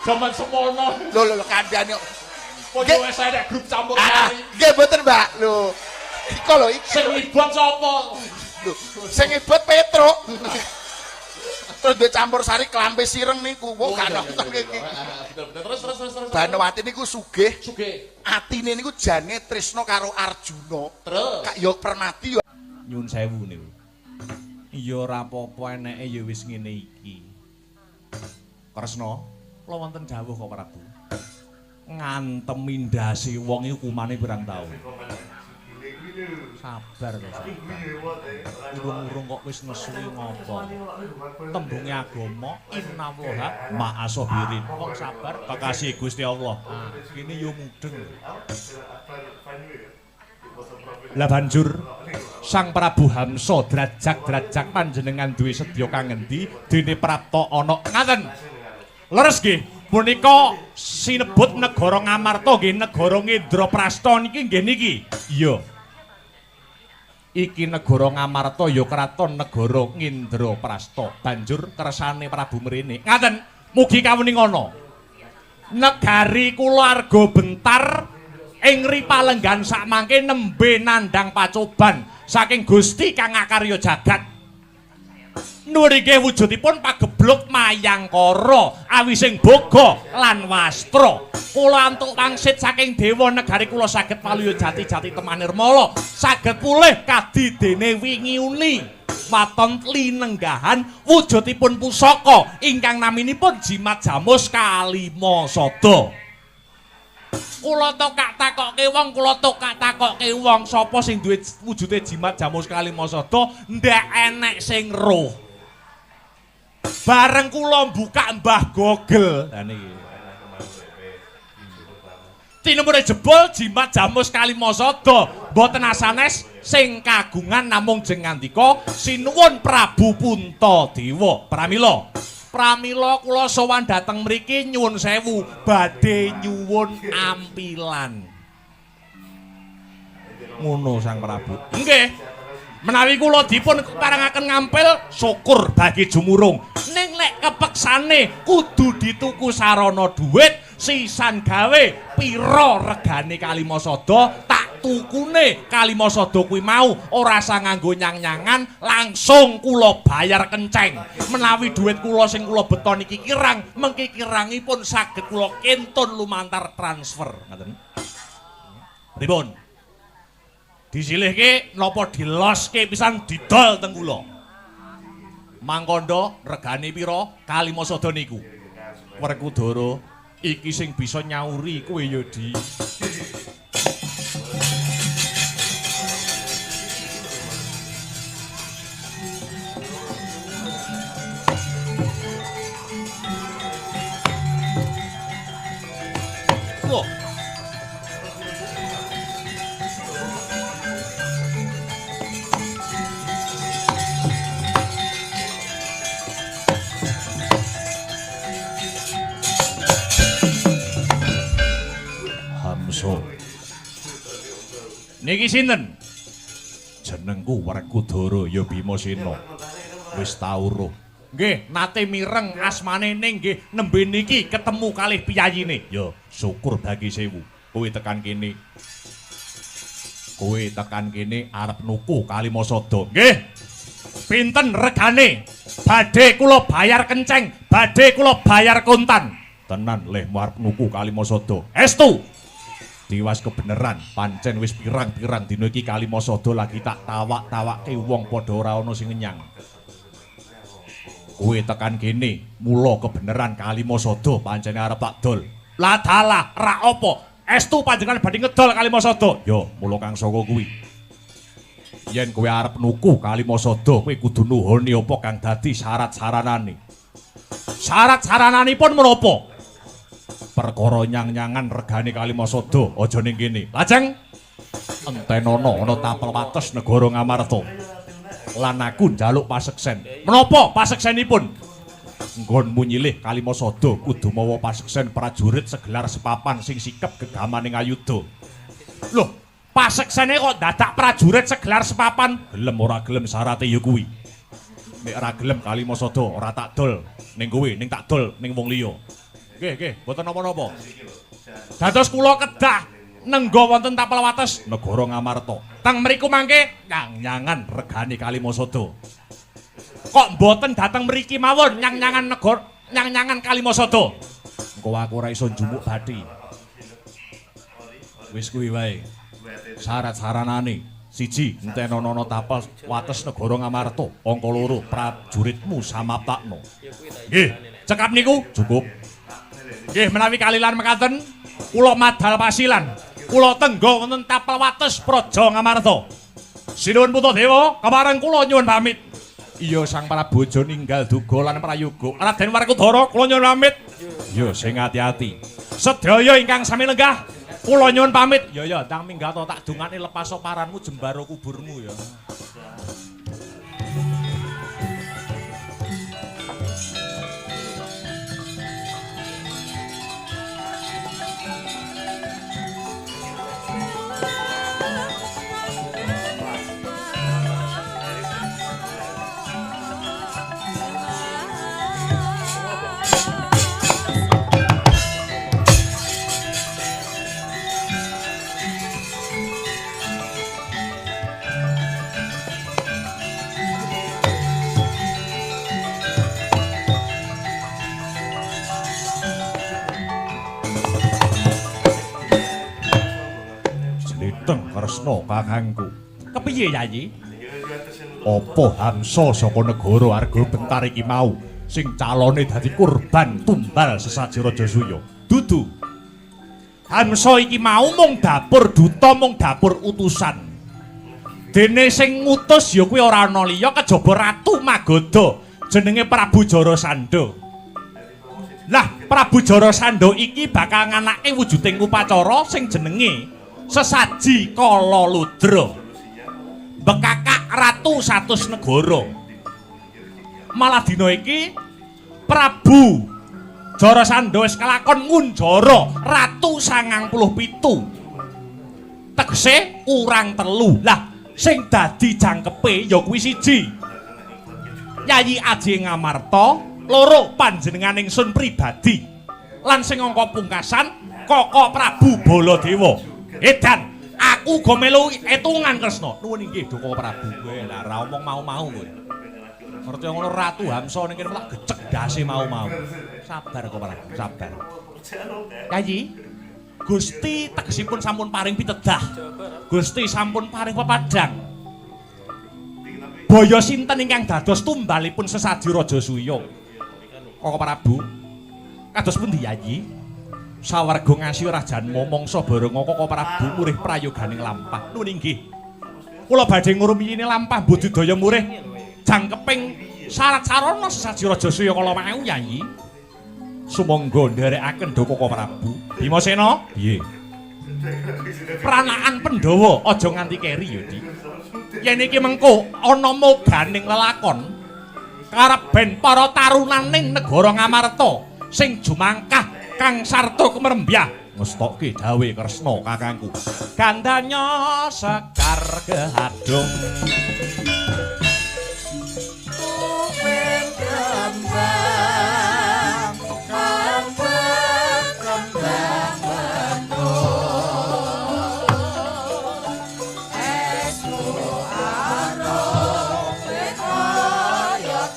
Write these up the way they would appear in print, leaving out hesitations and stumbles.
Jaman semono. Lho kandhane. Poyo wis nek grup campur sari. Nggih mboten, Mbak. Lho. Iko lho iki. Sing ibot sapa? Lho, sing ibot Petruk. Terus dia campur sari kelampe sireng niku. Wong gak nonton iki. Terus. Banowati niku sugih. Sugih. Atine niku jane tresna karo Arjuna. Terus. Kak yo permati yo. Nyun sewu niku. Ya ora apa-apa eneke ya wis ngene iki. Kresna, kula wonten dawuh kok Prabu. Ngantem indhase wong iku kumane pirang taun. Sabar to. Urung-urung kok wis nesuwi ngopo. Tembunge agama innallaha ma'asobirin. Wong sabar kekasih Gusti Allah. Ah, kene yo mudeng. Lah banjur Sang Prabu Hamsa drajak-drajak panjenengan duwe sedya kang endi dene prapta ana ngaten. Leres nggih, punika sinebut negara Ngamarta nggih negara Ngendraprasta niki nggih niki. Iya. Iki negara Ngamarta ya kraton negara Ngendraprasta. Banjur kersane Prabu mrene. Ngaten, mugi kawuning ana. Negari kulawarga bentar ing ripalenggan sakmangke nembe nandhang pacoban saking Gusti kang ngakarya jagat. Nurige wujudipun pagebluk mayangkara awising boga lan wastra. Kula antuk wangsit saking dewa negari kula saged paluya jati-jati temanirmala, saged pulih kadi dene wingi uni. Waton linenggahan wujudipun pusaka ingkang naminipun Jimat Jamus Kalimasada. Kula tokak takoke wong sapa sing duwe wujude Jimat Jamus Kalimasada ndak enek sing roh. Bareng kula buka Mbah Google. Lah niki. Tinempune jebul Jimat Jamus Kalimasada mboten asanes sing kagungan namung jeng ngandika sinuwun Prabu Puntadewa. Pramila kula sowan dhateng mriki nyuwun sewu badhe nyuwun ampilan. Ngono Sang Prabu. Nggih. Menawi kula dipun parangaken ngampil syukur bagi jumurung. Ning lek kepeksane kudu dituku sarana dhuwit sisan gawe pira regane Kalimasada tak tukune Kalimasada kuwi mau ora sang nganggo nyang-nyangan langsung kula bayar kenceng. Menawi dhuwit kula sing kula beton iki kirang mengki kirangipun saged kula kentun lumantar transfer ngoten. Pripun? Disilihke napa diloske pisan didol teng kula. Mangkandha regane pira Kalimasada niku? Werkudara iki sing bisa nyauri kowe ya Di. Wah. Hamsa. Niki sinten? Jenengku Werkudara ya Bimasena. Wis tau roh. Nggih, nate mireng asmane ning nggih nembe niki ketemu kalih piyayine. Ya, syukur bagi sewu. Kowe tekan kene. Arep nuku Kalimasada. Nggih. Pinten regane? Badhe kula bayar kenceng, badhe kula bayar kontan. Tenan leh arep nuku Kalimasada. Estu. Diwas kebeneran, pancen wis pirang-pirang dina iki Kalimasada lagi tak tawak-tawakke wong padha ora ana sing ngenyang. Kowe tekan kene, mula kebeneran Kalimasada pancen arep tak dol. Lah dalah, ra apa? Estu panjenengan badhe ngedol Kalimasada. Ya, mula kang saka kuwi. Yen kowe arep nuku Kalimasada, kowe kudu nuhoni apa kang dadi syarat-syaranane. Syarat-syarananipun menapa? Perkara nyang-nyangan regane Kalimasada aja ning kene. Lajeng entenana ana tapel wates negara Ngamarta. Lan aku njaluk paseksen. Menapa paseksenipun? Nggonmu nyilih Kalimasada kudu mawa paseksen prajurit segelar sepapan sing sikep gegamaning ayuda. Loh, paseksene kok dadak prajurit segelar sepapan? Gelem ora gelem syarate ya kuwi. Nek ora gelem Kalimasada ora tak dol ning kowe, ning tak dol ning wong liya. Nggih, mboten napa-napa. Dados kula kedah nenggo wonten tapel wates negara Ngamarta. Teng mriku mangke nyang-nyangan regane Kalimasada. Kok mboten dateng mriki mawon nyang-nyangan negara, nyang-nyangan Kalimasada. Engko aku ora iso njumuk bathi. Wis kuwi wae. Syarat-saranane siji entenono tapel wates negara Ngamarta. Angka 2 prajuritmu samaptakno. Nggih, cekap niku cukup. Nggih, menawi kalilan mekaten, kula madhal pasilan. Kula tenggo wonten tapel wates Praja Ngamarta. Sinuwun Putadewa, kemareng kula nyuwun pamit. Iya Sang Prabu aja ninggal duga lan prayoga. Raden Werkudara kula nyuwun pamit. Ya sing ati-ati. Sedaya ingkang sami lenggah, kula nyuwun pamit. Ya ndang minggat tak dungane lepas paranmu jembaro kuburmu ya. Kresna kakangku. Kepiye Yayi? Apa Hamsa saka negara Arga Bentar iki mau sing calone dadi kurban tumbal sesaji Rajasuya? Dudu. Hamsa iki mau mung dapur duta, mung dapur utusan. Dene sing ngutus ya kuwi ora ana liya kejaba Ratu Magoda jenenge Prabu Jarasandha. Lah, Prabu Jarasandha iki bakal nganake wujuding upacara sing jenenge sesaji Kala Ludra. Bekakak Ratu satus negara. Malah dina iki Prabu Jarasandha wis kelakon ngunjara Ratu 97. Tegese kurang 3. Lah sing dadi jangkepe ya kuwi siji Yayi Aji Ngamarta, 2 panjenengan ingsun pribadi. Lan sing angka pungkasan Koko Prabu Baladewa. Edan, aku go melu etungan Kresna. Nuwun inggih Koko Prabu. Kowe lah ora omong mau-mau kowe. Ngerti ngono Ratu Hamsa ning kene tak gecek dase mau-mau. Sabar Koko Prabu, sabar. Yayi, Gusti tegesipun sampun paring pitedah. Gusti sampun paring pepadang. Baya sinten ingkang dados tumbalipun sesaji Rajasuya? Koko Prabu, kados pundi Yayi? Sawarga ngasi rajan momongso bareng Koko Prabu murih prayoganing lampah. Nuwun inggih. Kula badhe ngrumiyin lampah budidaya murih jangkeping syarat sarana sesaji Rajasuya kala mau Yayi. Sumangga nderekaken Koko Prabu. Bimasena, piye? Pranakan Pandhawa aja nganti keri ya, Dik. Yen iki mengko ana moganing lelakon karep ben para tarunaning negara Ngamarta sing jumangkah Kang Sarta kemerembyah ngestokke dawe Kresna kakangku. Gandanya sekar kehadung Tumen kembang kembang menung Estu arok kaya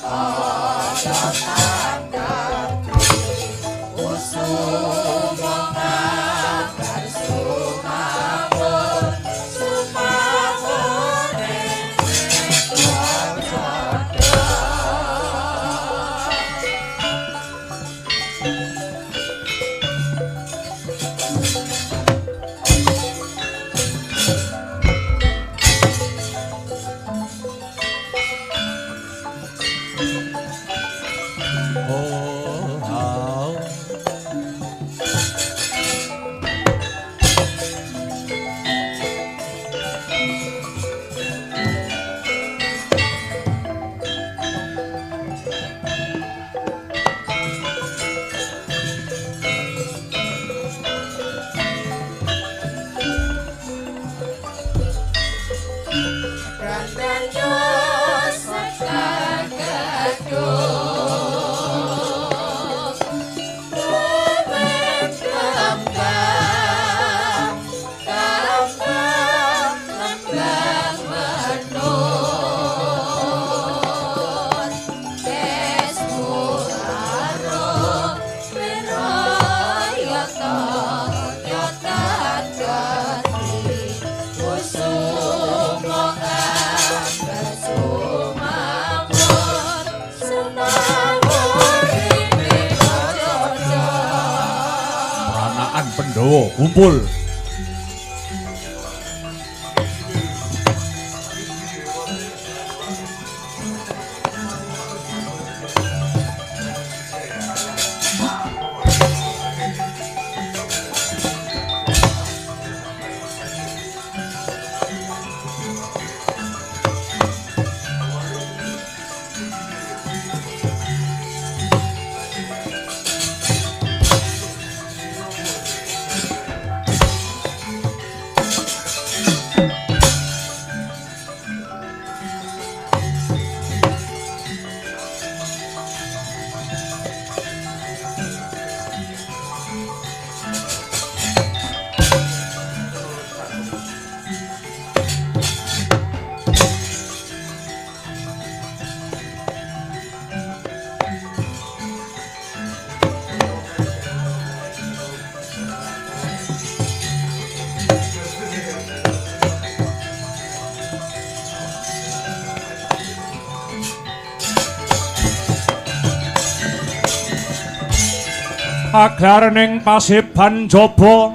Pandhawa kumpul. Agar ning pasiban jaba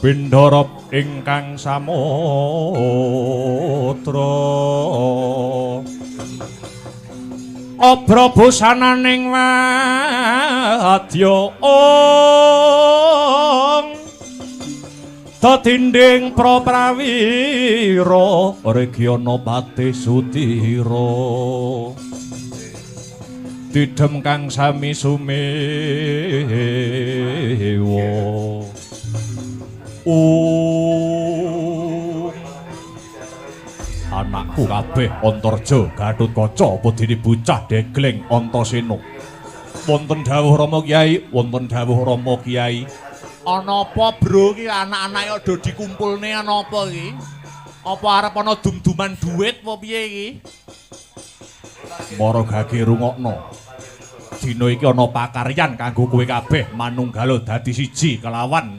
Bindharap ingkang samutra Obra busananing wadya Tetinding praprawira Regyana Patih Sudira Didem kang sami sumewa Anakku kabeh Antarja Gatotkaca Budini bocah degleng Antasena wonten dawuh Rama Kyai wonten dawuh Rama Kyai ana apa bro iki anak-anake do dikumpulne ana apa iki apa arep ana dum-duman dhuwit apa piye iki Mara gage rungokno dina iki ana pakaryan kanggo kowe kabeh manunggala dadi siji kelawan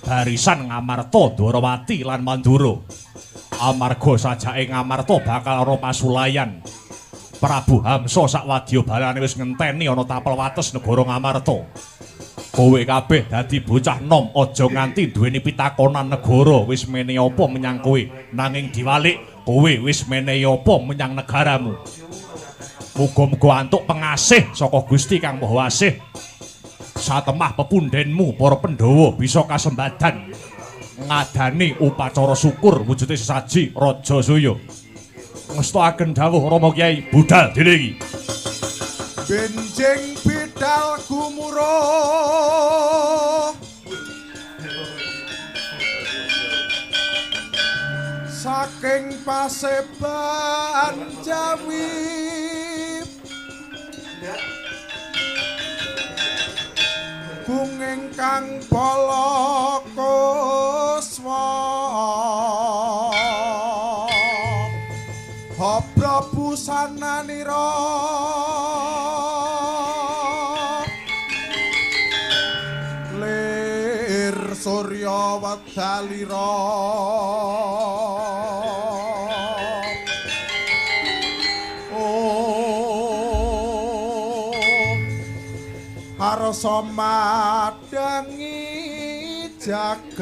barisan Ngamarta Dwarawati lan Mandura amarga sajake Ngamarta bakal ana pasulayan Prabu Hamsa sak wadyabalane wis ngenteni ana tapel wates negara Ngamarta kowe kabeh dadi bocah nom aja nganti duweni pitakonan negara wis menehi apa menyang kowe nanging diwalik kowe wis menehi apa menyang negaramu muga-muga antuk pengasih saka Gusti Kang Maha Asih satemah pepundhenmu para Pandhawa bisa kasembadan ngadani upacara syukur wujude sesaji Raja Saya ngestakaken dawuh Rama Kyai budal dene iki benjing bidal gumuruh saking paseban Jawi Gung ingkang Balakuswa Habra busananira lir surya wedalira harsa madangi jagat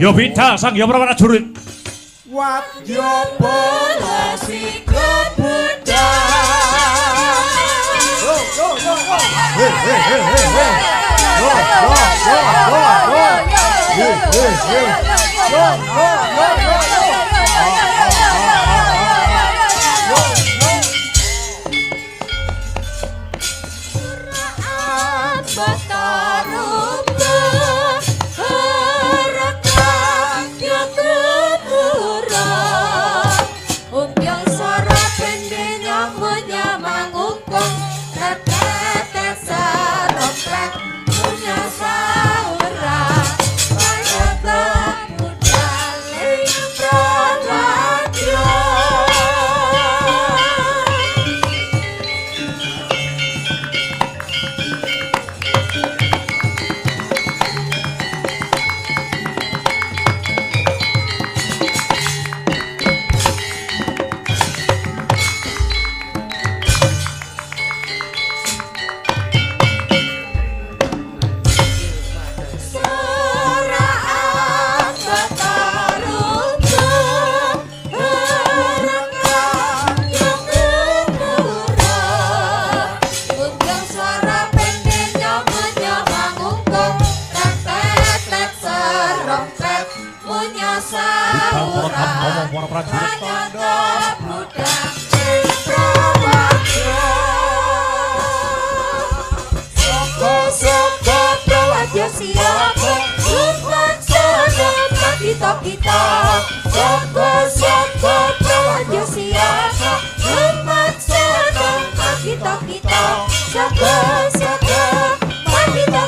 Yo bidal sang ya prajurit wadya bala sikap prajurit Tanda budang Indrawadya Soko prawadya siapa Lupan sana kita Soko prawadya siapa Lupan sana kita Soko kita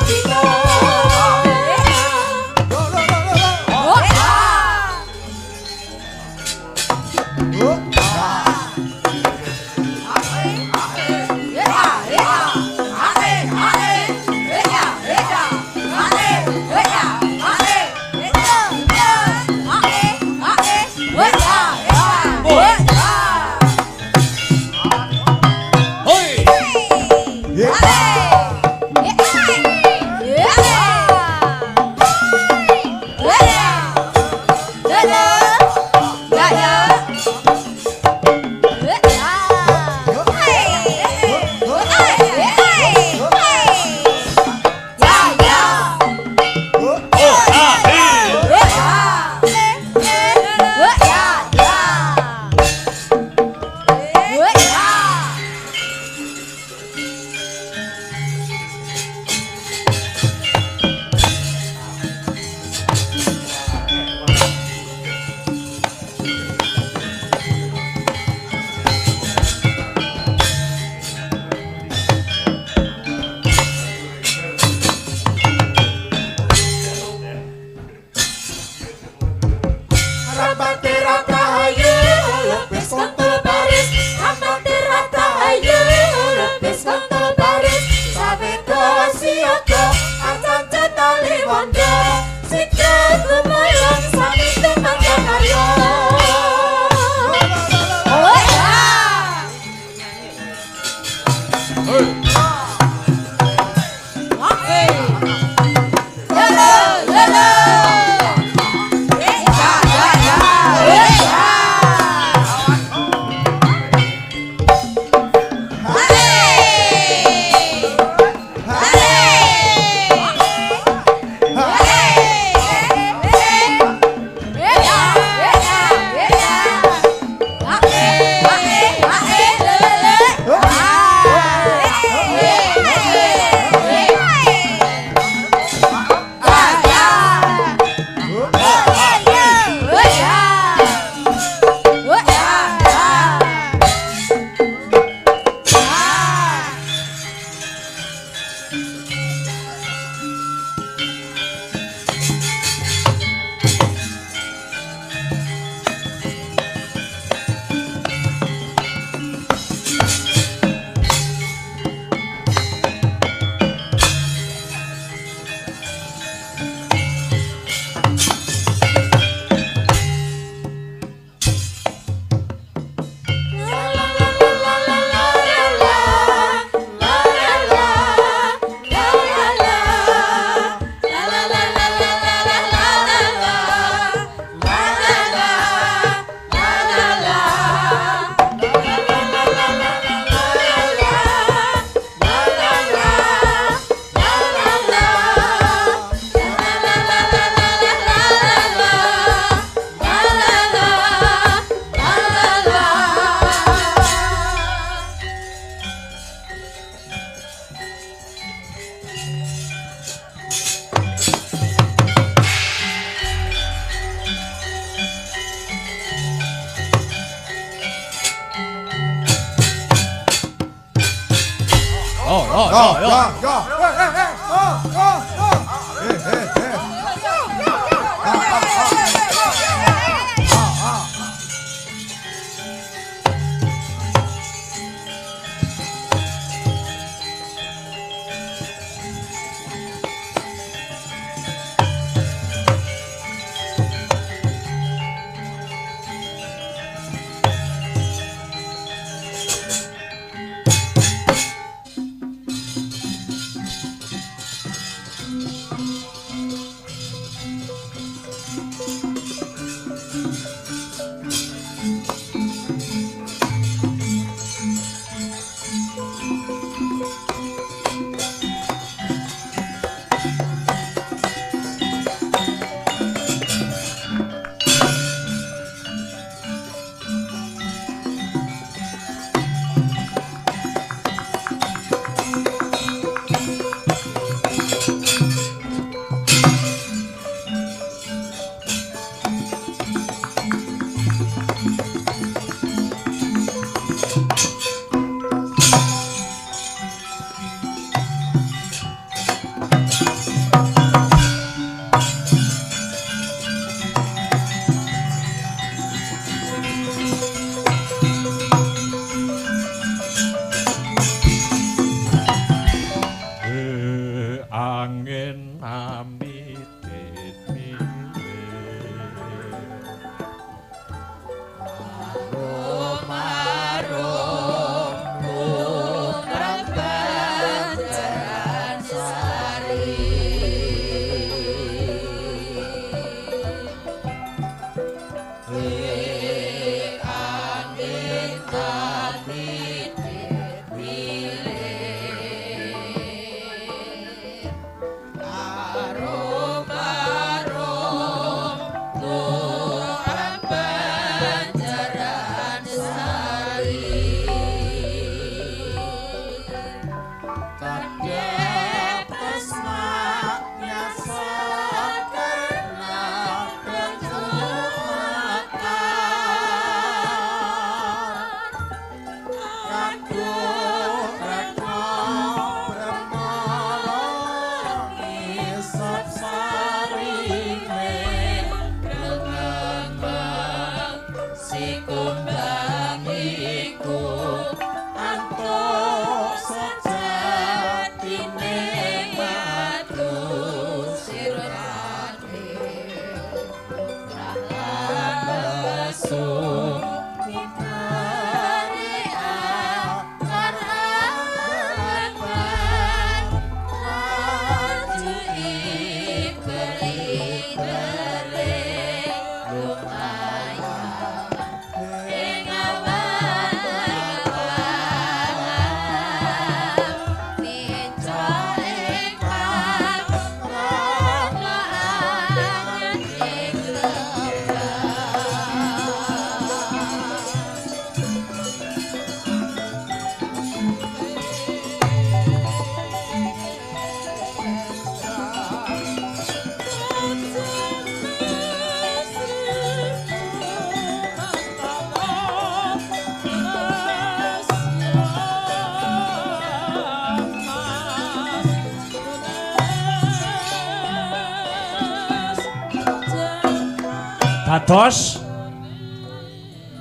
Dados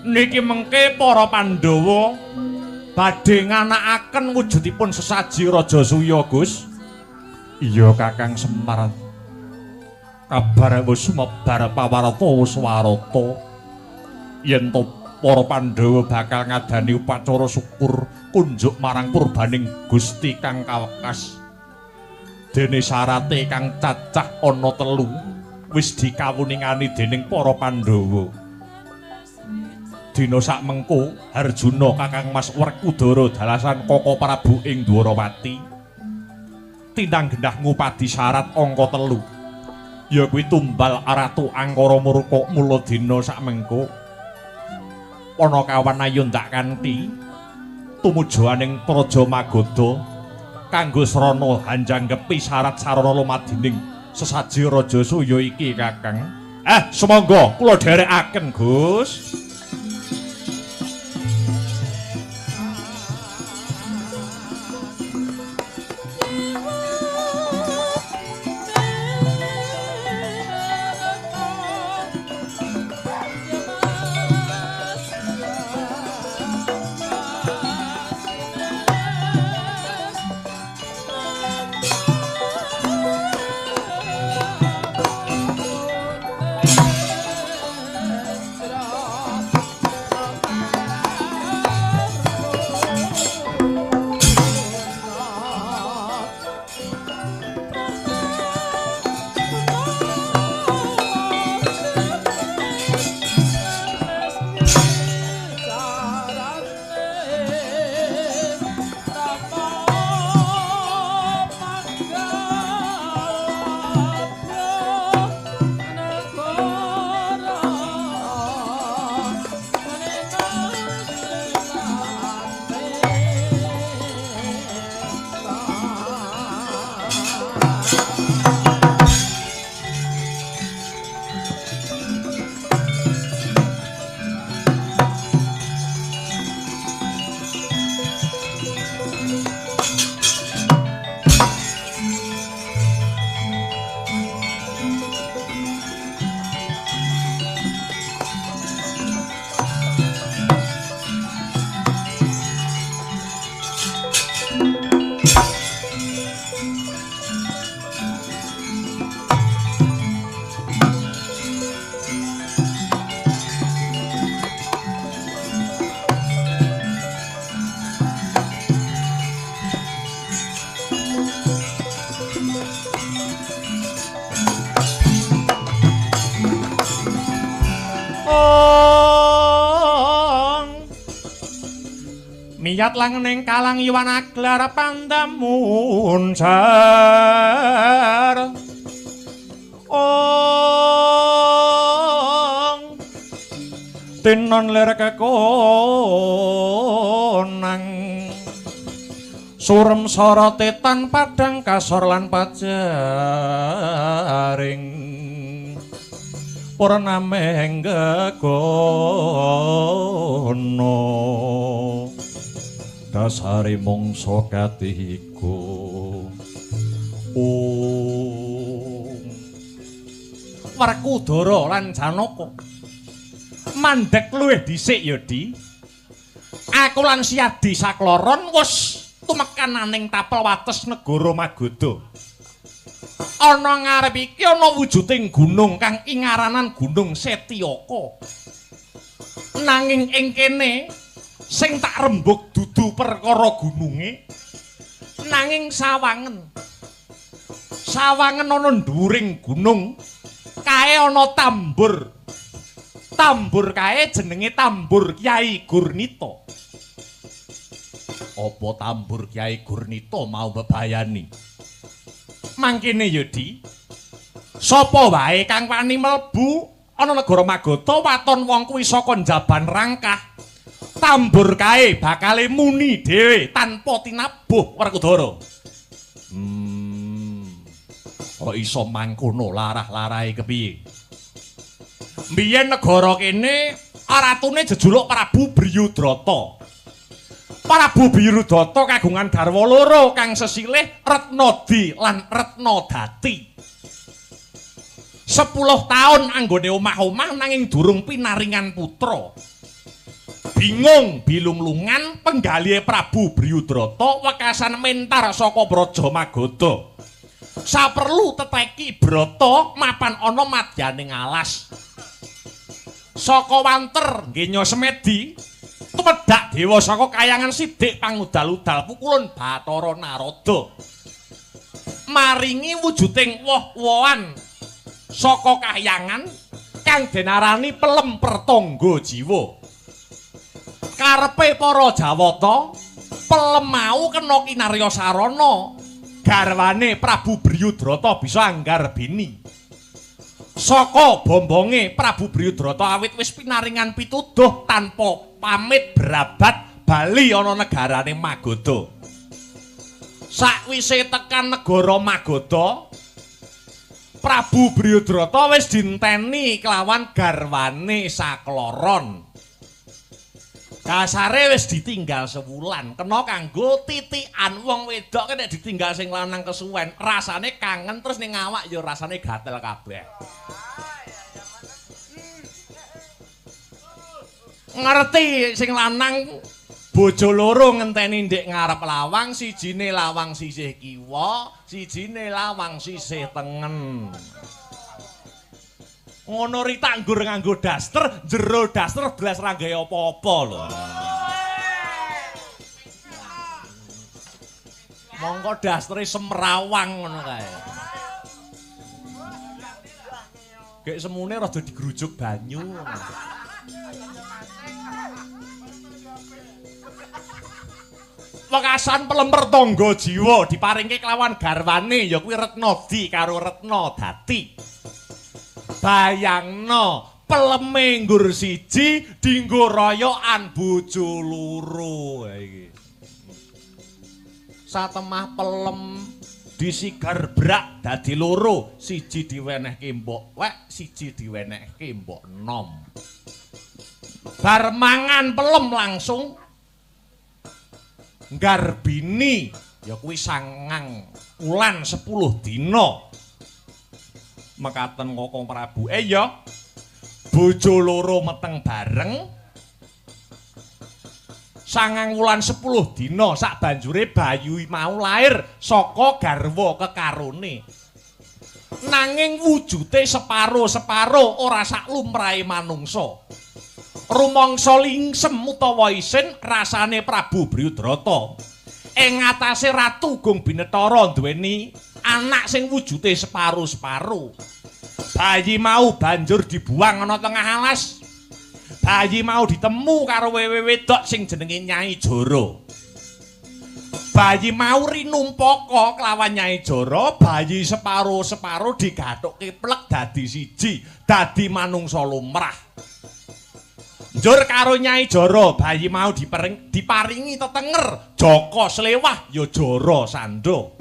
niki mengke para Pandhawa badhe nganakaken wujudipun sesaji Raja Suya, Gus. Iya Kakang Semar. Kabar wis sumebar pawarta swarata yen to para Pandhawa bakal ngadani upacara syukur kunjuk marang purbaning Gusti kang kawekas. Dene syarate kang cacah ana 3 wis dikawuningani dening para Pandhawa. Dina sak mengko Harjuna Kakang Mas Werkudara dalasan Kaka Prabu ing Dwarawati tindang gendah ngupadi syarat angka 3 ya kuwi tumbal Ratu Angkara Murka. Mula dina sak mengko ana kawan ayo ndak kanthi tumujuaning Praja Magoda kanggo srana hanjanggepi syarat sarana lumadining sesaji Raja Suya iki Kakang. Semangga kula dherekaken, Gus. miyat langening kalang iwan aglar pandamuncar ong tinon lir kekonang surem sorote tan padang kasor lan pajaring purnameng gegono dasare mungsa katiku Werkudara lan Janaka mandhek luwih dhisik ya Di aku lan Siadi sakloron wis tumekananing tapel wates negara Magoda ana ngarep iki ana wujuding gunung kang ingaranan Gunung Setyaka nanging ing kene sing tak rembug dudu perkara gununge nanging sawangen ana dhuwuring gunung kae ana tambur kae jenenge tambur Kyai Gurnita apa tambur Kyai Gurnita mau bebayani mangkene ya Di sapa wae kang wani mlebu ana negara Magoda waton wong kuwi saka njaban rangkah tambur kae bakale muni dhewe tanpa tinabuh Werkudara kok iso mangkono larah-larahe kepiye mbiyen negara kene aratune jejuluk Prabu Bryudrata Prabu Bryudrata kagungan garwa loro kang sesilih Retnadi lan Retnadati 10 taun anggone omah-omah nanging durung pinaringan putra bingung bilung-lungan penggalihe Prabu Bryudrata wekasan mentar saka Praja Magoda saperlu teteki Brata mapan ana madyaning alas saka wanter ngenya semedi tumedhak dewa saka kayangan Sidik pangudal-udal pukulun Bathara Narada maringi wujuding woh-wohan saka kahyangan kang denarani pelem pertangga jiwa karepe para Jawata pelem mau kena kinarya sarana garwane Prabu Bryudrata bisa anggarbini saka bombonge Prabu Bryudrata awit wis pinaringan pituduh tanpa pamit berabat bali ana negarane Magoda sakwise tekan negara Magoda Prabu Bryudrata wis dinteni kelawan garwane sakloron kasare wis ditinggal sewulan kena kanggo titikan wong wedok nek ditinggal sing lanang kesuwen rasane kangen terus ning awak ya rasane gatel kabeh ngerti sing lanang bojo loro ngenteni ndek ngarep lawang sijine lawang sisih kiwa sijine lawang sisih tengen ngono ri tanggur nganggo daster jero daster blas ra gawe apa-apa lho monggo dastere semrawang ngono kae gek semune rada digrujuk banyu wekasan pelemper tangga jiwa diparingke kelawan garwane ya kuwi Retnadi karo Retnadati bayangno peleme nggur siji dinggo royokan bojo loro iki satemah pelem disigar brak dadi loro siji diwenehke mbok wek siji diwenehke mbok nom bar mangan pelem langsung nggarbini ya kuwi 9 wulan 10 dina mekaten Kakang Prabu ya bojo loro meteng bareng 9 wulan 10 dina sak banjure bayu mau lair saka garwa kekarone nanging wujute separo-separo ora sak lumrahe manungsa rumangsa lingsem utawa isin rasane Prabu Bryudrata ing ngatasé Ratu Gung Binetara duweni anak sing wujute separo-separo bayi mau banjur dibuang ana tengah alas bayi mau ditemu karo wewe wedok sing jenenge Nyai Joro. Bayi mau rinumpaka kelawan Nyai Joro, bayi separo-separo digathukke plek dadi siji, dadi manungsa lumrah. Njur karo Nyai Joro, bayi mau diparingi tetenger, Joko Slewah ya Joro Sando.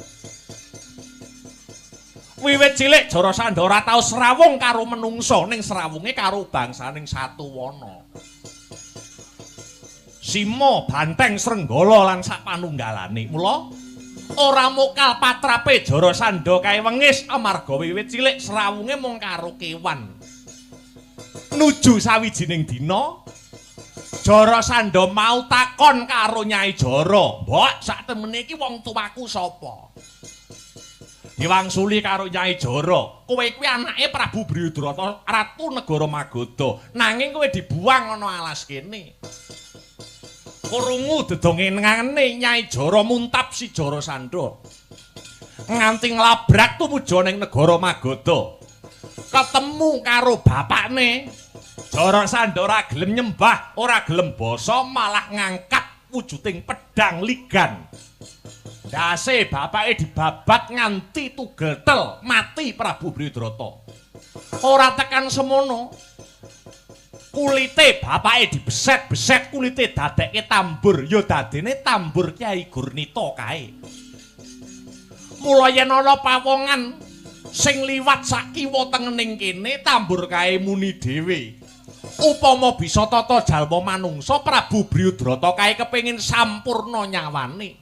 Wiwit cilik Joro Sando ora tau srawung karo menungsa, ning srawunge karo bangsaning Satuwana. Simo, Banteng, Srenggala lan sapanunggalane. Mula ora mokal patrape Joro Sando kae wengis amarga wiwit cilik srawunge mung karo kewan. Nuju sawijining dina Joro Sando mau takon karo Nyai Joro, "Mbok, sak temene iki wong tuaku sapa?" Diwangsuli karo Nyai Joro, "Kowe kuwi anake Prabu Bryudrata, Ratu Negara Magoda, nanging kowe dibuang ana alas kene." Krungu dedongenane Nyai Joro muntap si Joro Sando. Nganti nglabrak tumuju ning negara Magoda. Ketemu karo bapakne. Joro Sando ora gelem nyembah, ora gelem basa, malah ngangkat wujuding pedang ligan. Dase bapake dibabat nganti tugel-tel, mati Prabu Bryudrata. Ora tekan semono. Kulite bapake dibeset-beset, kulite dadekke tambur, ya dadene tambur Kyai Gurnita kae. Mula yen ana pawongan sing liwat sak kiwa tengening kene, tambur kae muni dhewe. Upama bisa tata jalma manungsa, Prabu Bryudrata kae kepengin sampurna nyawane.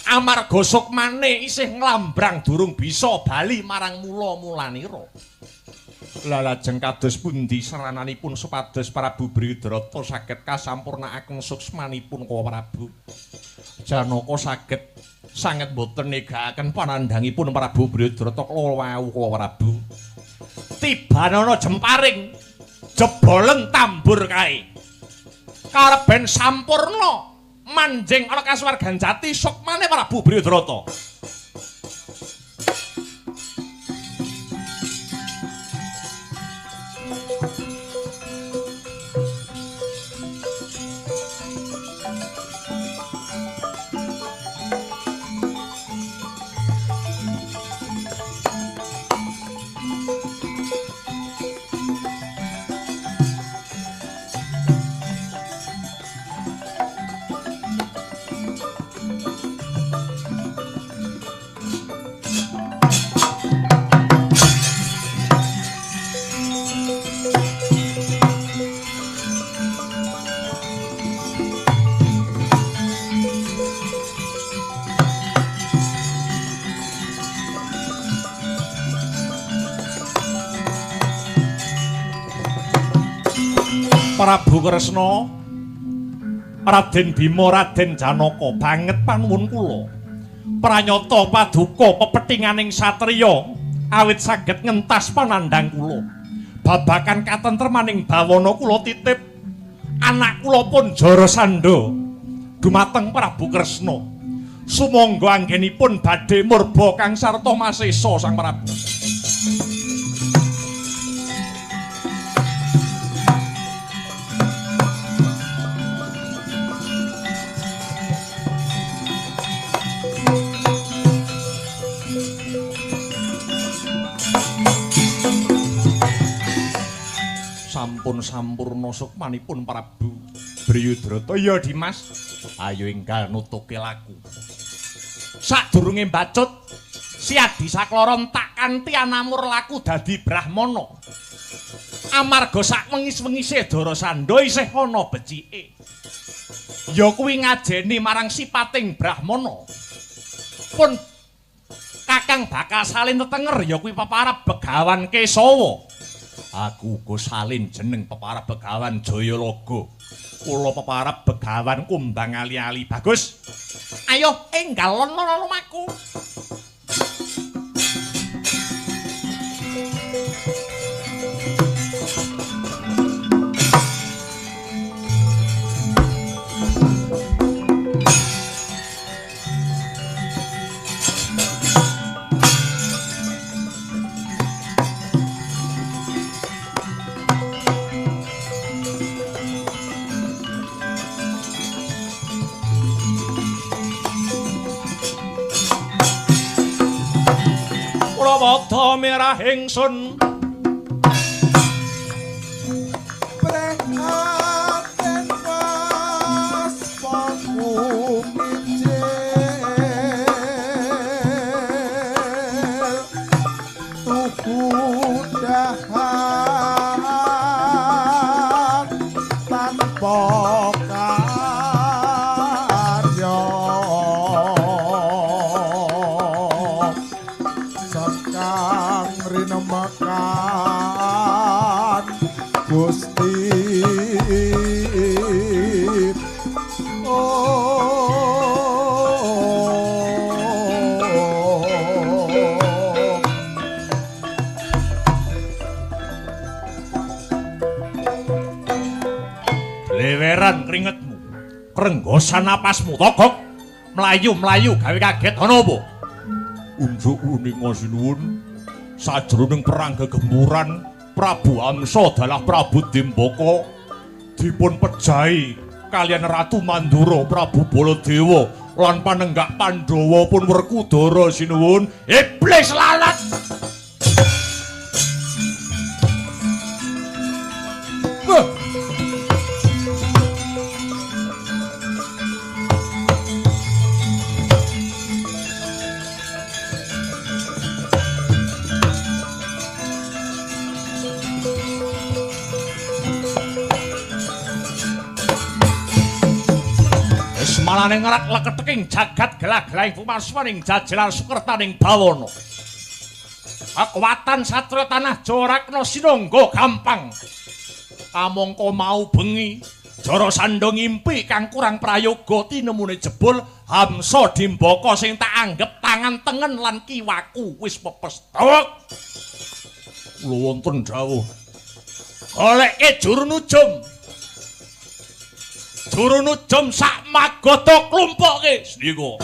Amarga sukmane isih nglambrang durung bisa bali marang mula-mulanira. Lah lajeng kados pundi sarananipun supados Prabu Bryudrata saged kasampurnakaken suksmanipun Ka Prabu? Janaka saged sanget boten negakaken panandhangipun Prabu Bryudrata wau Ka Prabu. Tibanana jemparing jebolen tambur kae. Kareben sampurna manjing ana kasuwargan jati sukmane Prabu Bryudrata. Prabu Kresna, Raden Bima, Raden Janaka, banget panuwun kula. Pranyata paduka pepethinganing satriya awit saged ngentas panandhang kula. Babagan katentremaning bawana kula titip anak kula pun Joro Sando dumateng Prabu Kresna. Sumangga anggenipun badhe murba kang sarta masesa Sang Prabu. Sampun sampurna sukmanipun Prabu Bryudrata. Ya Dimas, ayo enggal nutuke laku. Sadurunge mbacut, si Adi Saklara tak kanthi anamur laku dadi Brahmana. Amarga sak wengis-wengise Joro Sando isih ana becike. Ya kuwi ngajeni marang sipating Brahmana. Pun kakang bakal salin tetenger ya kuwi peparab Begawan Kesawa. Aku uga salin jeneng peparab Begawan Jayalaga. Kula peparab Begawan Kumbang ali-ali. Bagus. Ayo enggal ana lumaku. rada merah ingsun Prihatin pas paku mijil tuku dahan tanpa karya sekang rinemakan Gusti leweran keringetmu krenggosan napasmu togok mlayu-mlayu gawe kaget ana apa unjuk uning sinuwun sajroning perang gegemburan Prabu Amsa dalah Prabu Dimbaka dipun pejahi kalian Ratu Mandura Prabu Baladewa lan panenggak Pandhawa pun Werkudara sinuwun iblis lalat malaning ngerak leketeking jagat gelah-gelahing pumaswaning jajalan sukertaning bawana kekuatan satria tanah Jawa sinangga gampang kamangka mau bengi Jarasandha ngimpi kang kurang prayoga tinemune jebul Hamsa Dimbaka sing tak anggep tangan tengen lan kiwaku wis pepes tok kula wonten dawuh goleke juru nujum sak magata klumpukke sendika.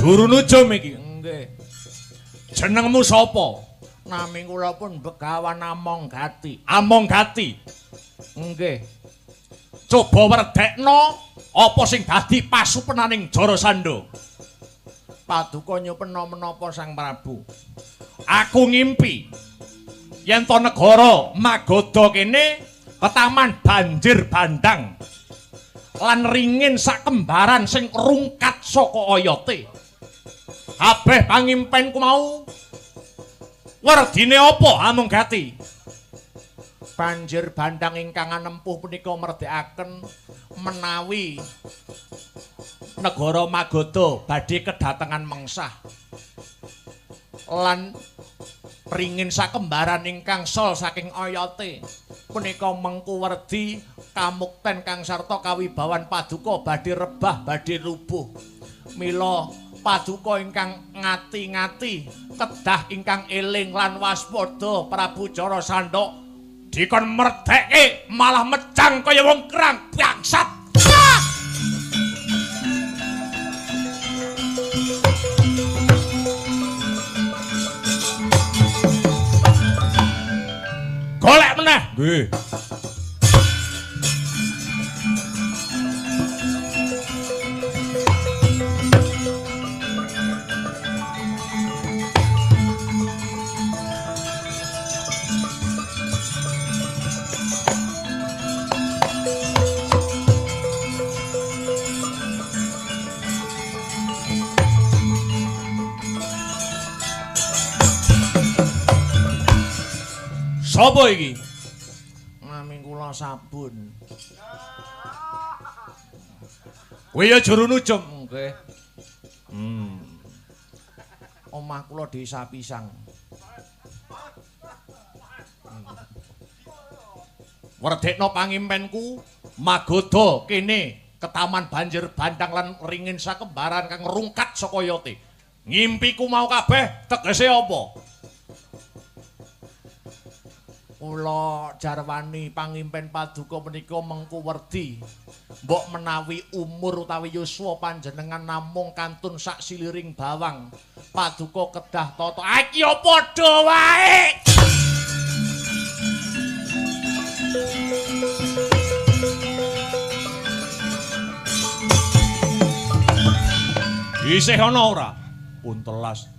Juru nujum iki. Nggih. Jenengmu sapa? Nami kula pun Begawan Amonggati. Amonggati. Nggih. Coba werdekno apa sing dadi pasupenaning Jarasandha. Paduka nyupena menapa Sang Prabu. Aku ngimpi yen to negara Magadha kene ketaman banjir bandang lan ringin sak kembaran sing rungkat saka oyote. Kabeh pangimpenku mau werdine apa Amonggati? Banjir bandang ingkang anempuh punika merdekaken menawi negara Magadha badhe kedatengan mengsah lan ringin sakembaran ingkang sol saking oyote punika mengku werdi kamukten kang sarta kawibawan paduka badhe rebah badhe rubuh mila paduka ingkang ngati-ngati kedah ingkang eling lan waspada Prabu Jarasandha dikon merdeke malah mecang kaya wong kerang bangsat. Golek meneh. Nggih. Sapa iki? Nami kula Sabun. Kowe ya juru nujum. Nggih. Omah kula Desa Pisang. Werdekno pangimpenku Magadha kene ketaman banjir bandang lan ringin sakembaran kang rungkat saka yote. Ngimpiku mau kabeh tegese apa? Kula jarwani pangimpen paduka menika mengku werdi. Mbok menawi umur utawi yuswa panjenengan namung kantun sak siliring bawang, paduka kedah tata. Iki ya padha wae. Isih ana ora? Pun telas.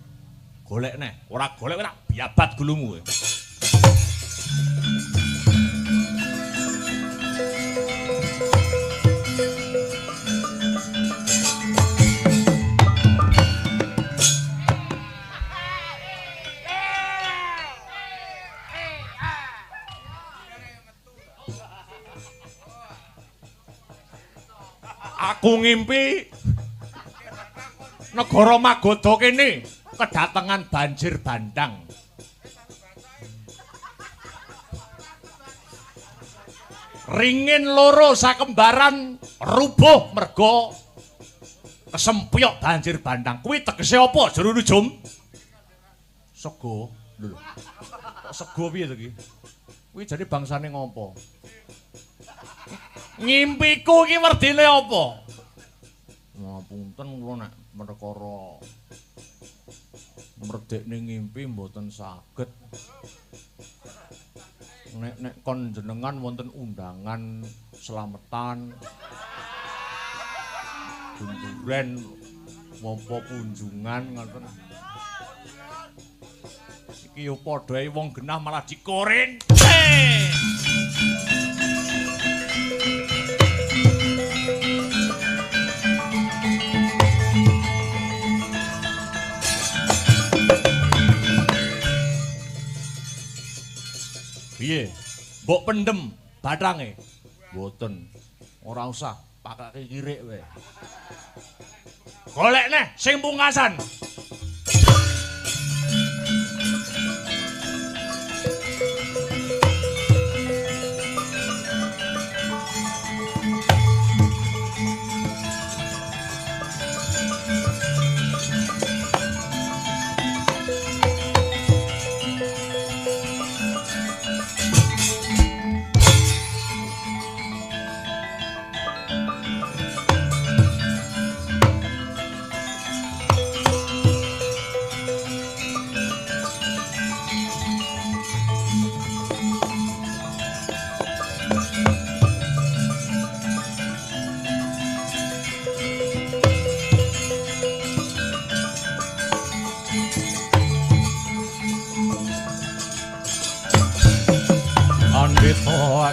Golek neh, ora golek ora biabat gulumu kowe. Aku ngimpi negara Magoda kene kedatengan banjir bandang. Ringin loro sakembaran rubuh merga kesempyok banjir bandang. Kuwi tegese apa, Juru Nujum? Sego. Lho. Kok sego piye to iki? Kuwi jane bangsane ngopo? Ngimpiku iki werdine apa? Ngapunten kula nek perkara merdekne ngimpi mboten saged. Nek kon jenengan wonten undangan slametan kunjuran apa kunjungan ngoten. Iki yo padha ae wong genah malah dikoren. Piye? Mbok pendem bathange? Mboten. Ora usah, pakake kirik wae. Golek neh sing pungkasan.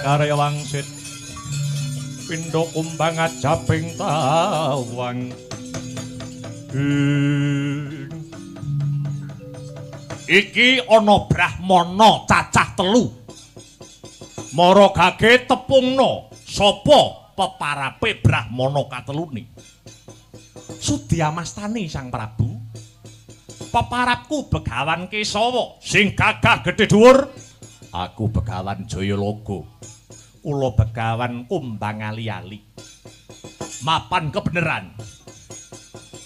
Karya wangsit pindha kumbang ajaping tawang iki ana brahmana cacah 3 mara gage tepungna sapa peparape brahmana katelune Sudyamastani Sang Prabu peparapku Begawan Kesawa sing gagah gedhe dhuwur. Aku Begawan Jayalaga. Kula Begawan Kumbang Ali-ali. Mapan kebeneran.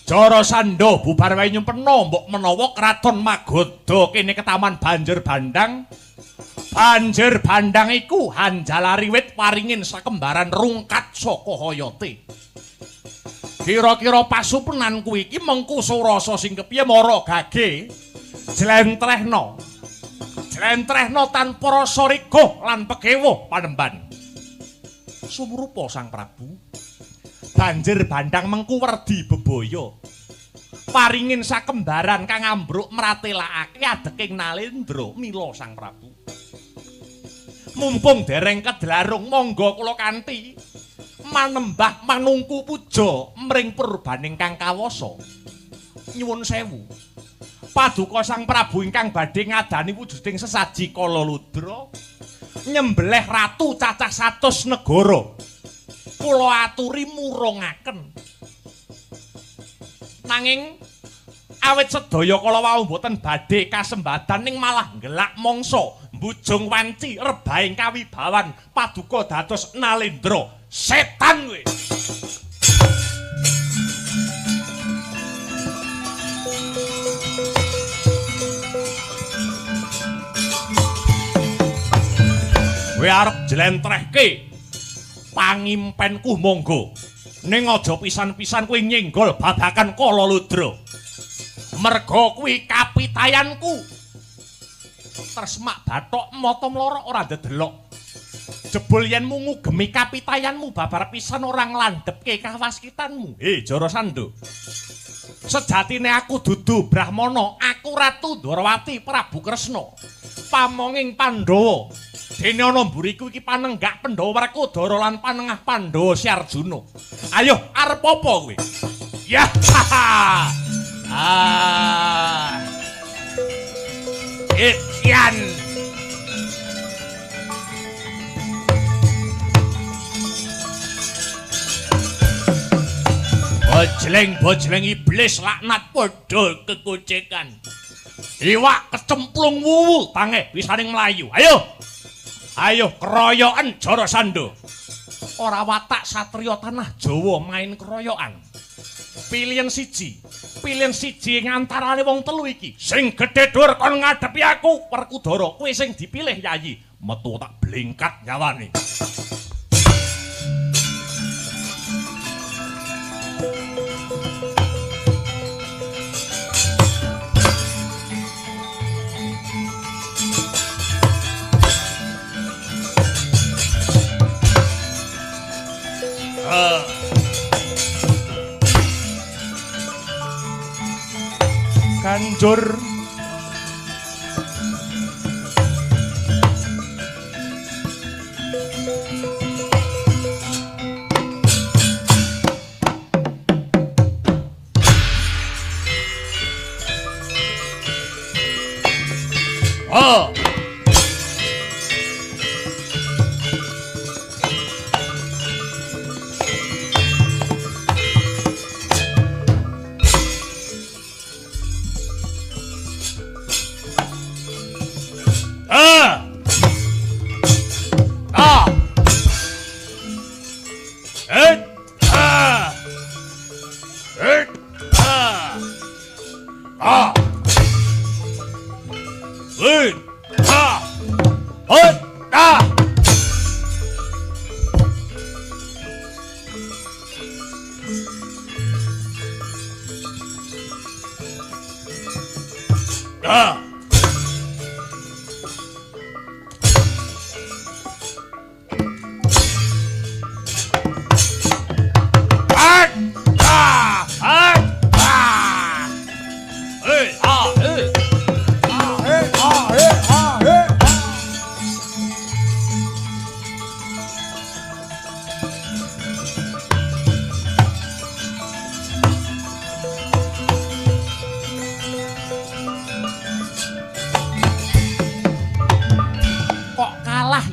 Jarasandha bubar wae nyempena mbok menawa kraton Magoda kene ketaman banjir bandang. Banjir bandang iku Hanjalari wit paringin sakembaran rungkat saka hayate. Kira-kira pasupenan kuwi iki mengku surasa sing kepiye mara gage jlentrehna. Jlentrehna tanpa rasa rigoh lan pegewuh panemban. Sumrupa Sang Prabu. Banjir bandang mengku werdi bebaya. Paringin sakembaran kang ambruk mratelakake adeking Nalendra mila Sang Prabu. Mumpung dereng kedlarung monggo kula kanthi manembah manungku puja mring purbaning kang kawasa. Nyuwun sewu. Paduka Sang Prabu ingkang badhe ngadani wujuding sesaji Kalaludra nyembelih ratu cacah 100 negara. Kula aturi murungaken. Nanging awit sedaya kala wau boten badhe kasembadan ning malah ngelak mangsa mbujung wanci rebahing kawibawan paduka dados Nalendra. Setan kowe. kowe arep jlentrehke pangimpenku monggo. Ning aja pisan-pisan kowe nyenggol babakan Kalaludra. Merga kuwi kapitayanku. Tresmak bathok mata mloro ora ndedelok. Jebul yen mungu gemi kapitayanmu babar pisan ora nglandhepke kawaskitanmu. Jarasandha. Sejatine aku dudu Brahmana, aku Ratu Ndwarawati Prabu Kresna. Pamonging Pandhawa. Dene ana mburiku iki panenggak Pandhawa Werkudara lan panengah Pandhawa Si Arjuna. Ayo arep apa kowe? Ya. Ikian. Bojleng iblis laknat padha kekucekan. Iwak kecemplung wuwu tange pisaning mlayu. Ayo keroyokan Jarasandha. Ora watak satriya tanah Jawa main keroyokan. Pilihan siji ing antarane wong telu iki. Sing gedhe dhuwur kon ngadepi aku, Werkudara. Kowe sing dipilih Yayi, metu tak blingkat nyawane. Kanjur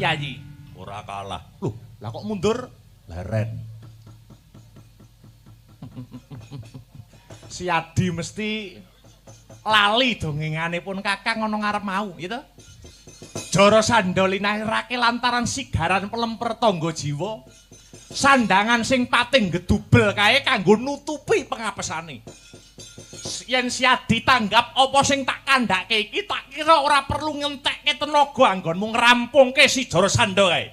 Yayi. Ora kalah. Loh, lah kok mundur? Leren. Si Adi mesti lali dongenganipun Kakang ana ngarep mau, gitu. Jarasandha linahirake lantaran sigaran pelemper tangga jiwa. Sandangan sing pating gedubel kae kanggo nutupi pengapesane. Yen si Adi tanggap apa sing tak kandhake iki tak kira ora perlu ngentekke tenaga anggonmu ngrampungke si Jarasandha kae.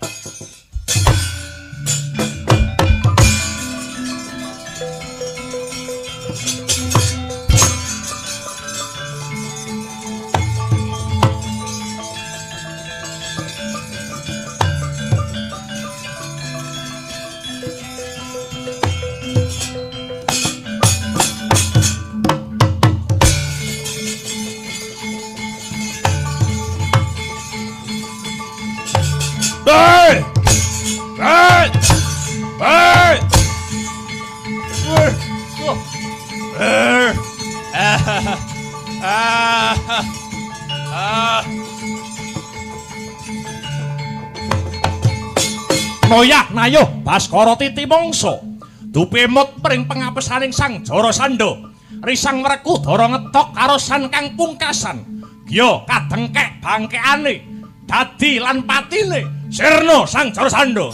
Noyah nayuh Baskara Titi mangsa dupemut pring pengapesaning Sang Jarasandha risang Werkudara ngetok karo san kang pungkasan ya kadengkek bangkekane dadi lan patine sirna Sang Jarasandha.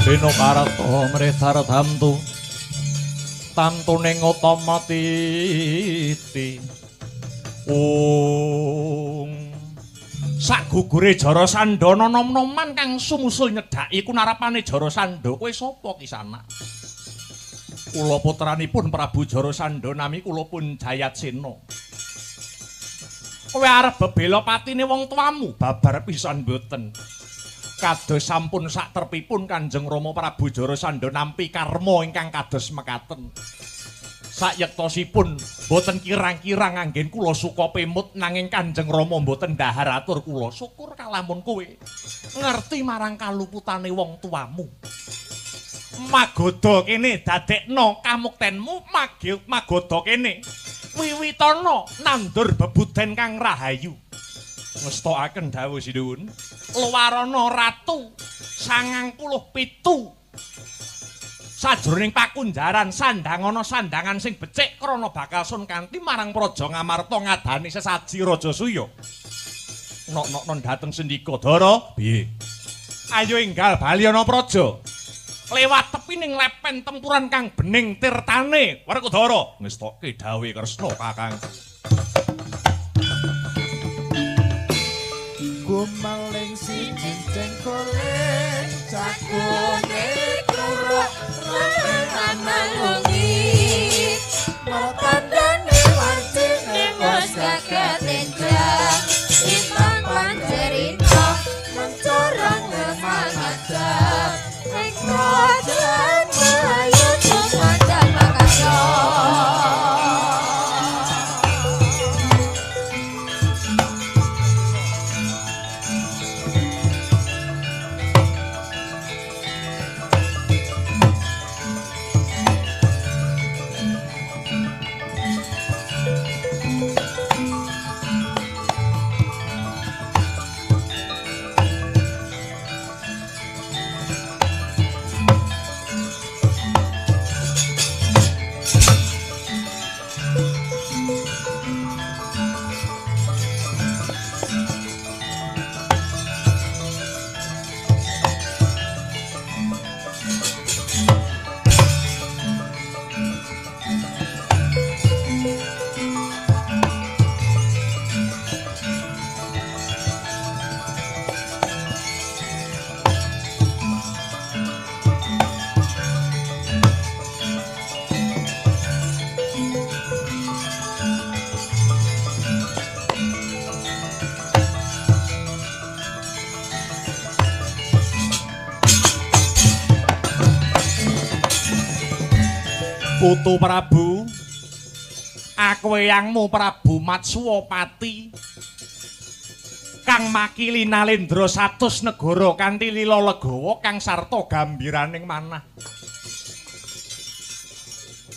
Beno karto mredar tamtu tamtuning utama titi sak gugure Jarasandha nom-noman kang sumusul nyedhaki kunarapane Jarasandha kowe sapa Kisana? Kula putranipun Prabu Jarasandha nami kula pun Jayatsena. Kowe arep bebela patine wong tuamu babar pisan mboten. Kados sampun sak terpipun Kanjeng Rama Prabu Jarasandha nampi karma ingkang kados mekaten. Sayektosipun boten kirang-kirang anggen kula suka pemut nanging Kanjeng Rama boten dhahar atur kula. Syukur kalamun kowe ngerti marang kaluputane wong tuamu. Magoda kene dadekno kamuktenmu magoda kene wiwitana nandur bebuden kang rahayu. Ngestokaken dawuh sinuwun. Luwarana ratu 97 sajroning pakunjaran sandhangana sandangan sing becik krana bakal sun kanthi marang Praja Ngamarta ngadani sesaji Raja Suya. Nok-nok dhateng sendika Dara piye? Ayo enggal bali ana praja. Lewat tepining lepen tempuran kang bening tirtane Werkudara ngestokke dawuh Kresna Kakang. Gumaling siji cengkoling cakune kuruk Ramalungi Martandane wancine wis kaketenjang Impang pancerita mencorong ngemangajak Nek rojan mahayu tumandan makasih Putu Prabu, aku eyangmu Prabu Matsuwapati kang makili Nalendra 100 negara kanthi lila legawa kang sarta gambiraning manah.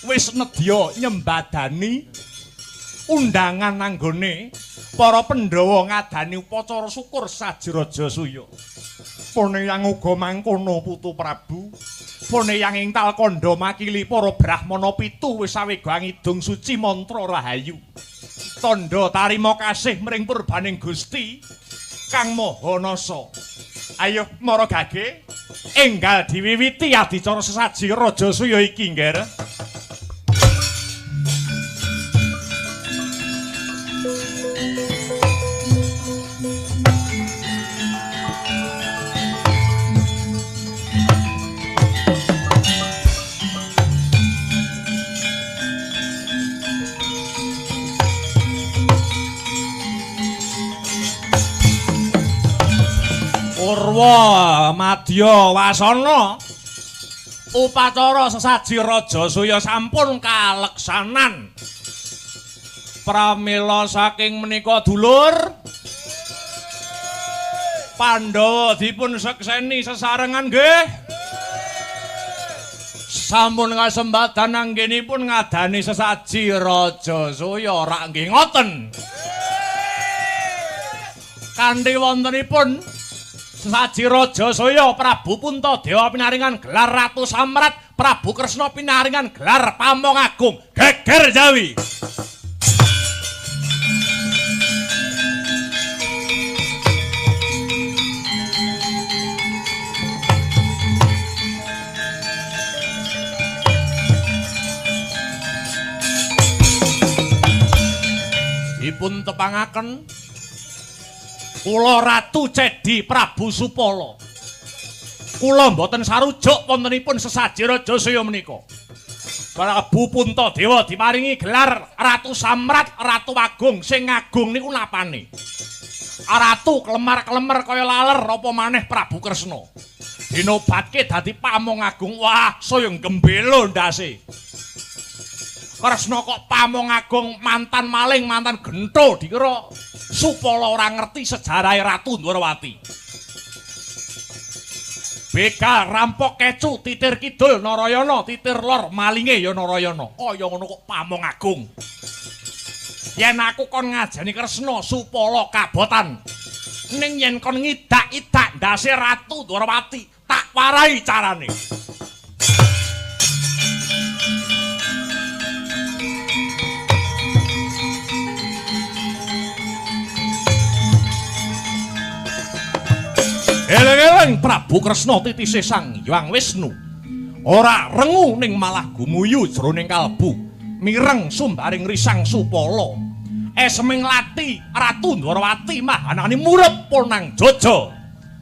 Wis nedya nyembadani undangan nanggone para Pandhawa ngadani upacara syukur saji Raja Suya. Poneyang uga mangkono Putu Prabu. Poneyang ing Talkanda makili para Brahmana 7 wis awega ngidung suci mantra rahayu. Tandha tarima kasih mring purbaning Gusti Kang Maha Nasa. Ayo mara gage enggal diwiwiti adicara sesaji Raja Suya iki, Ngger. Purwa Madya Wasana upacara sesaji Raja Suya sampun kaleksanan. Pramila saking menika dulur Pandhawa dipun sekseni sesarengan nggih. Sampun kasembadan anggenipun ngadani sesaji Raja Suya rak nggih ngoten. Kanthi wontenipun sesaji Raja Suya Prabu Puntadewa pinaringan gelar Ratu Samrat, Prabu Kresna pinaringan gelar Pamong Agung. Geger Jawi. dipun tepangaken kula Ratu Cedi Prabu Supala. Kula mboten sarujuk wontenipun sesaji raja saya menika. Prabu Puntadewa diparingi gelar Ratu Samrat, Ratu Agung. Sing agung niku napane? Ratu kelemar-kelemar kaya laler apa maneh Prabu Kresna. Dinobatke dadi Pamong Agung. Wah, saya gembelo ndase. Kresna kok Pamong Agung, mantan maling, mantan gento, dikira Supala ora ngerti sejarahe Ratu Ndwarawati. Begal rampok kecu titir kidul Narayana, titir lor malinge ya Narayana. Kaya ngono kok Pamong Agung. Yen aku kon ngajeni Kresna Supala kabotan. Ning yen kon ngidak-idak ndase Ratu Ndwarawati, tak warai carane. Eleng-eleng Prabu Kresna titise Sang Hyang Wisnu. Ora rengu ning malah gumuyu jroning kalbu. Mireng sumbaring risang Supala. Eseming lati Ratu Ndwarawati mahanane murep ponang Jaja.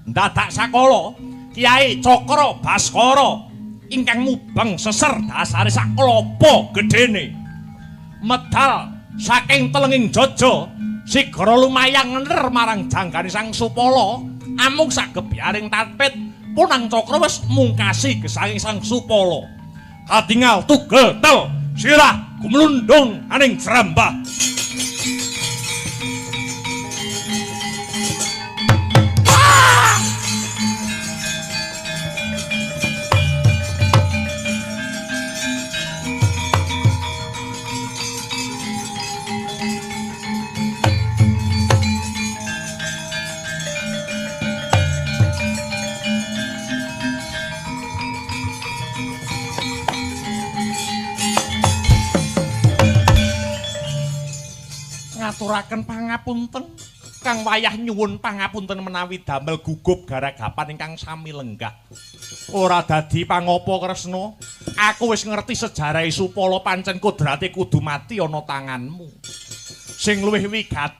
Ndadak sakala Kyai Cakra Baskara ingkang mubeng seser dasare sak klapa gedene. Medal saking telenging Jaja sigara lumayang ngener marang janggane Sang Supala. Amung sagebyaring tatpit Punang Cakra wis mungkasi gesanging Sang Supala. Katingal tugel tel sirah gumlundung aning Jrambah. Ngaturaken pangapunten kang wayah nyuwun pangapunten menawi damel gugup garagapan ingkang sami lenggah. Ora dadi pangapa Kresna, aku wis ngerti sejarahe Supala pancen kodrate kudu mati ana tanganmu. Sing luwih wigati